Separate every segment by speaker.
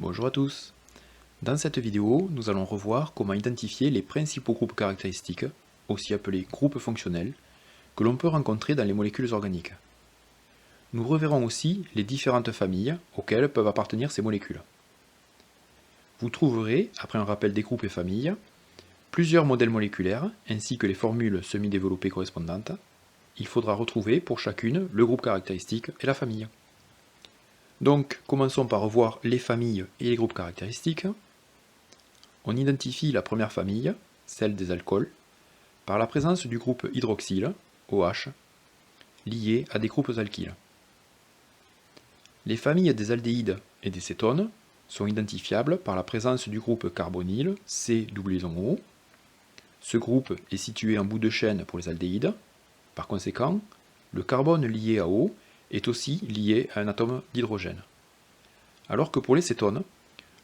Speaker 1: Bonjour à tous. Dans cette vidéo, nous allons revoir comment identifier les principaux groupes caractéristiques, aussi appelés groupes fonctionnels, que l'on peut rencontrer dans les molécules organiques. Nous reverrons aussi les différentes familles auxquelles peuvent appartenir ces molécules. Vous trouverez, après un rappel des groupes et familles, plusieurs modèles moléculaires ainsi que les formules semi-développées correspondantes. Il faudra retrouver pour chacune le groupe caractéristique et la famille. Donc, commençons par revoir les familles et les groupes caractéristiques. On identifie la première famille, celle des alcools, par la présence du groupe hydroxyle, OH, lié à des groupes alkyles. Les familles des aldéhydes et des cétones sont identifiables par la présence du groupe carbonyle, C-O. Ce groupe est situé en bout de chaîne pour les aldéhydes. Par conséquent, le carbone lié à O est aussi lié à un atome d'hydrogène. Alors que pour les cétones,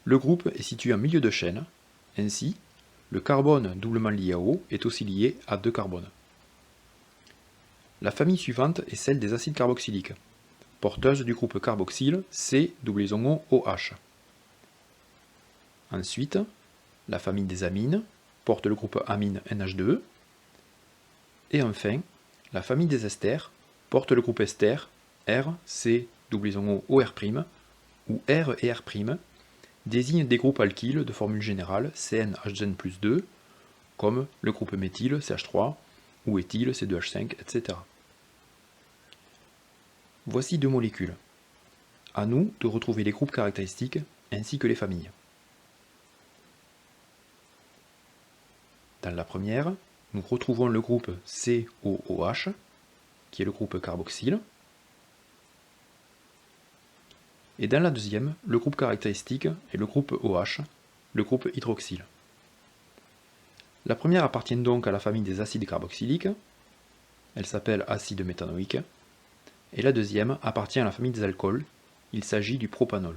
Speaker 1: le groupe est situé en milieu de chaîne. Ainsi, le carbone doublement lié à O est aussi lié à deux carbones. La famille suivante est celle des acides carboxyliques, porteuse du groupe carboxyle C-OH. Ensuite, la famille des amines porte le groupe amine NH2. Et enfin, la famille des esters porte le groupe ester RC-OR', où R et R' désignent des groupes alkyles de formule générale CnHn+2, comme le groupe méthyle CH3 ou éthyle C2H5, etc. Voici deux molécules. À nous de retrouver les groupes caractéristiques ainsi que les familles. Dans la première, nous retrouvons le groupe COOH, qui est le groupe carboxyle. Et dans la deuxième, le groupe caractéristique est le groupe OH, le groupe hydroxyle. La première appartient donc à la famille des acides carboxyliques, elle s'appelle acide méthanoïque, et la deuxième appartient à la famille des alcools, il s'agit du propanol.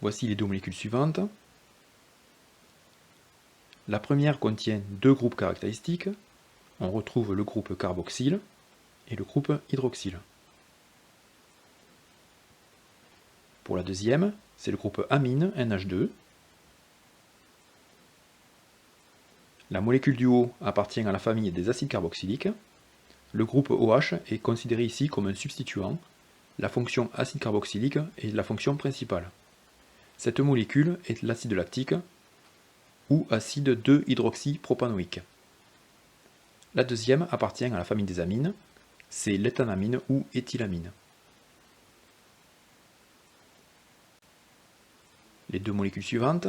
Speaker 1: Voici les deux molécules suivantes. La première contient deux groupes caractéristiques, on retrouve le groupe carboxyle et le groupe hydroxyle. Pour la deuxième, c'est le groupe amine NH2. La molécule du haut appartient à la famille des acides carboxyliques. Le groupe OH est considéré ici comme un substituant. La fonction acide carboxylique est la fonction principale. Cette molécule est l'acide lactique ou acide 2-hydroxypropanoïque. La deuxième appartient à la famille des amines, c'est l'éthanamine ou éthylamine. Les deux molécules suivantes.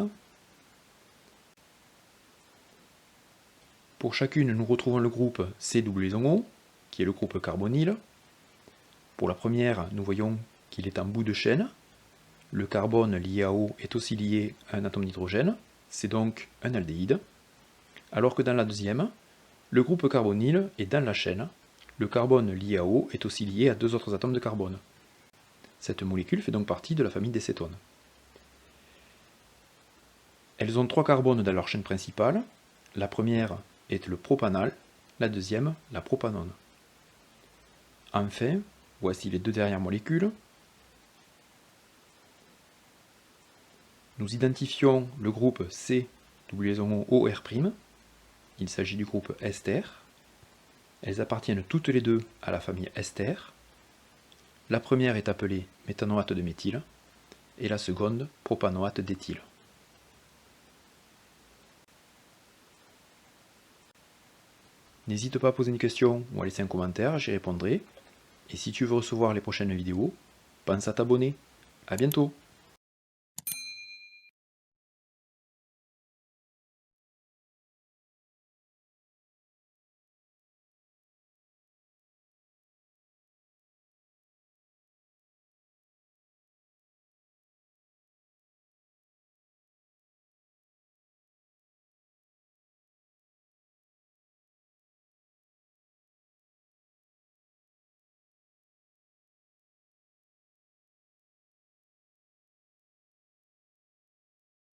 Speaker 1: Pour chacune, nous retrouvons le groupe C-O, qui est le groupe carbonyle. Pour la première, nous voyons qu'il est en bout de chaîne. Le carbone lié à O est aussi lié à un atome d'hydrogène, c'est donc un aldéhyde. Alors que dans la deuxième, le groupe carbonyle est dans la chaîne. Le carbone lié à O est aussi lié à deux autres atomes de carbone. Cette molécule fait donc partie de la famille des cétones. Elles ont trois carbones dans leur chaîne principale. La première est le propanal, la deuxième la propanone. Enfin, voici les deux dernières molécules. Nous identifions le groupe C-OR', il s'agit du groupe ester. Elles appartiennent toutes les deux à la famille ester. La première est appelée méthanoate de méthyle et la seconde propanoate d'éthyle. N'hésite pas à poser une question ou à laisser un commentaire, j'y répondrai. Et si tu veux recevoir les prochaines vidéos, pense à t'abonner. A bientôt!